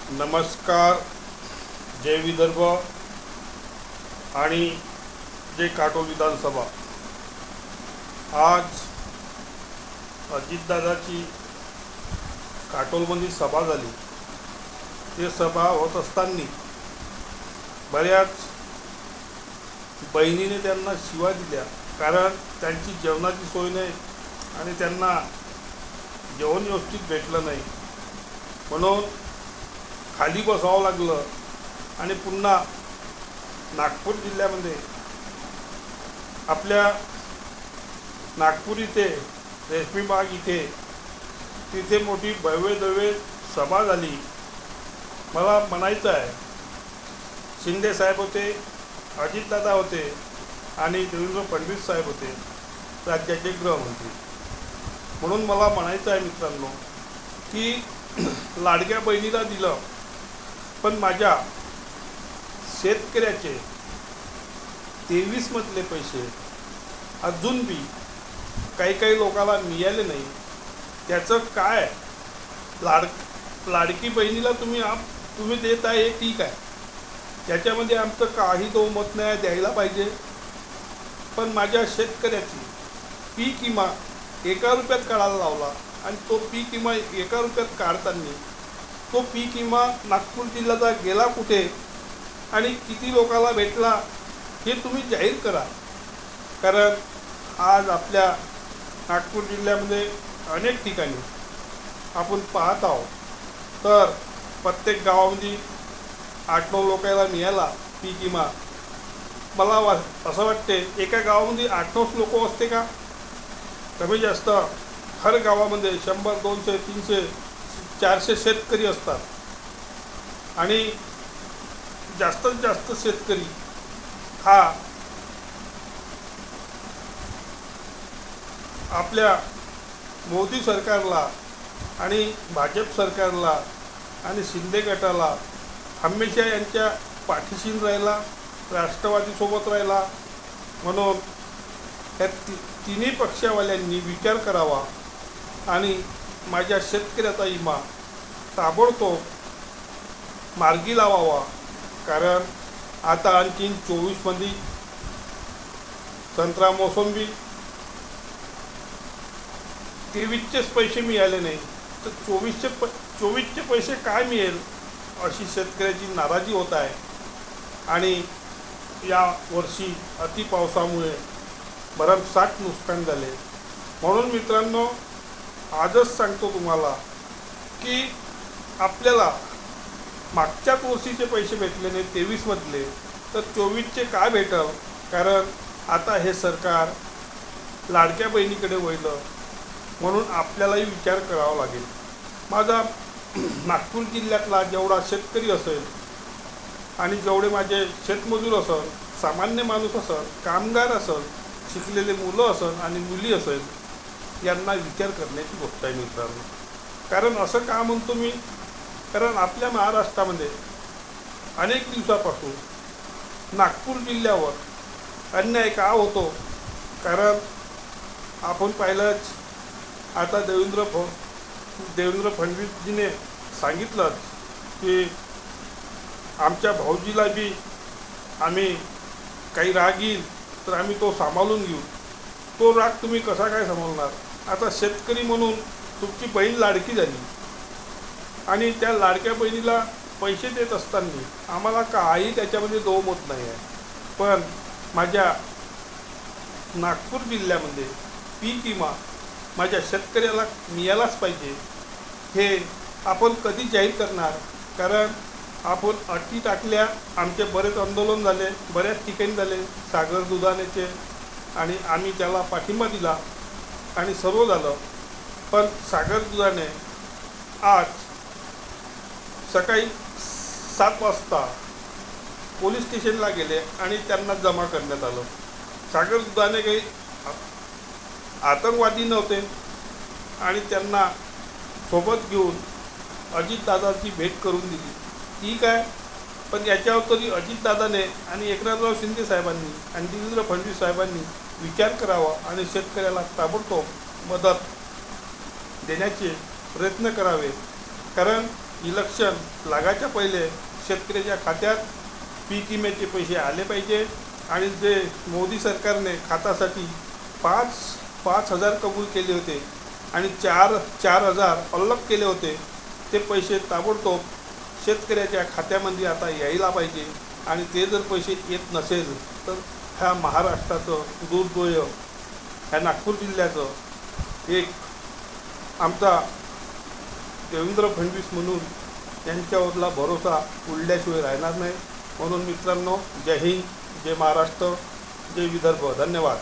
नमस्कार. जय विदर्भ आणि जय काटोल विधानसभा. आज अजितदादाची काटोलमध्ये सभा झाली. ते सभा होत असताना बऱ्याच बहिणीने त्यांना शिवा दिल्या, कारण त्यांची जेवणाची सोय नाही आणि त्यांना जेवण व्यवस्थित भेटलं नाही, म्हणून खाली बसावं लागलं. आणि पुन्हा नागपूर जिल्ह्यामध्ये आपल्या नागपूर इथे रेशमीबाग इथे तिथे मोठी भव्य सभा झाली. मला म्हणायचं आहे, शिंदे साहेब होते, अजितदादा होते आणि देवेंद्र फडणवीस साहेब होते राज्याचे गृहमंत्री. म्हणून मला म्हणायचं आहे मित्रांनो की लाडक्या बहिणीला दिलं, पण माझ्या शेतकऱ्याचे 23 मधले पैसे अजून बी काही लोकांना मिळाले नाही. त्याचं काय? लाडकी बहिणीला तुम्ही देत आहे हे ठीक आहे, त्याच्यामध्ये आमचं काही मत नाही, द्यायला पाहिजे. पण माझ्या शेतकऱ्याची पीक विमा 1 रुपयात काढायला लावला आणि तो पीक विमा 1 रुपयात काढताना तो पीक विमा नागपूर जिल्ह्याचा गेला कुठे आणि किती लोकांना भेटला हे तुम्ही जाहीर करा. कारण आज आपल्या नागपूर जिल्ह्यामध्ये अनेक ठिकाणी आपण पाहत आहोत, तर प्रत्येक गावामध्ये 8-9 लोकांना मिळाला पीक विमा. मला असं वाटते एका गावामध्ये 8-9 लोक असते का? कमी जास्त हर गावामध्ये 100, 200, 300, 400 शेतकरी असतात आणि जास्तीत जास्त शेतकरी हा आपल्या मोदी सरकारला आणि भाजप सरकारला आणि शिंदे गटाला हमेशा यांच्या पाठीशी राहिला, राष्ट्रवादीसोबत राहिला. म्हणून या तिन्ही पक्षावाल्यांनी विचार करावा आणि माझ्या शेतकऱ्याचा विमा ताबडतोब मार्गी लावावा. कारण आता आणखीन 24मध्ये संत्रा मोसंबी 23चेच पैसे मिळाले नाही, तर 24चे पैसे काय मिळेल अशी शेतकऱ्याची नाराजी होत आहे. आणि या वर्षी अतिपावसामुळे भरमसाठ नुकसान झाले. म्हणून मित्रांनो, आजच सांगतो तुम्हाला की आपल्याला मागच्याच वर्षीचे पैसे भेटले नाही 23 मधले, तर 24चे काय भेटल? कारण आता हे सरकार लाडक्या बहिणीकडे वळलं, म्हणून आपल्यालाही विचार करावा लागेल. माझा नागपूर जिल्ह्यातला जेवढा शेतकरी असेल आणि जेवढे माझे शेतमजूर असेल, सामान्य माणूस असेल, कामगार असेल, शिकलेले मुलं असेल आणि मुली असेल, यांना विचार करण्याची गोष्ट आहे मित्रांनो. कारण असं का म्हणतो मी? कारण आपल्या महाराष्ट्रामध्ये अनेक दिवसापासून नागपूर जिल्ह्यावर अन्याय का होतो? कारण आपण पाहिलंच, आता देवेंद्र फडणवीसजीने सांगितलं की आमच्या भाऊजीला बी आम्ही काही राग येईल तर आम्ही तो सांभाळून घेऊ. तो राग तुम्ही कसा काय सांभाळणार? आता शेतकरी म्हणून तुमची बहीण लाडकी झाली आणि त्या लाडक्या बहिणीला पैसे देत असताना आम्हाला काही त्याच्यामध्ये मत नाही आहे. पण माझ्या नागपूर जिल्ह्यामध्ये पीक विमा माझ्या शेतकऱ्याला मिळालाच पाहिजे. हे आपण कधी जाहीर करणार? कारण आपण अटी टाकल्या, आमचे बरेच आंदोलन झाले, बऱ्याच ठिकाणी झाले, सागर दुधाण्याचे, आणि आम्ही त्याला पाठिंबा दिला आणि सर्व झालं. पण सागर दुधाने आज सकाळी 7 वाजता पोलीस स्टेशनला गेले आणि त्यांना जमा करण्यात आलं. सागर दुधाने काही आतंकवादी नव्हते आणि त्यांना सोबत घेऊन अजितदादाची भेट करून दिली. ठीक आहे, पण याच्यावर तरी अजितदादाने आणि एकनाथराव शिंदे साहेबांनी आणि देवेंद्र फडणवीस साहेबांनी विचार करावा आणि शेतकऱ्याला ताबडतोब मदत देण्याचे प्रयत्न करावे. कारण इलेक्शन लागायच्या पहिले शेतकऱ्याच्या खात्यात पीक विम्याचे पैसे आले पाहिजे आणि जे मोदी सरकारने खात्यासाठी 5,000 कबूल केले होते आणि 4,000 अलग केले होते, ते पैसे ताबडतोब शेतकऱ्याच्या खात्यामध्ये आता यायला पाहिजे. आणि ते जर पैसे येत नसेल तर ह्या महाराष्ट्राचं दुर्दैव, ह्या नागपूर जिल्ह्याचं एक आमचा देवेंद्र फडणवीस म्हणून यांच्यावरला भरोसा उडल्याशिवाय राहणार नाही. म्हणून मित्रांनो, जय हिंद, जय महाराष्ट्र, जय विदर्भ. धन्यवाद.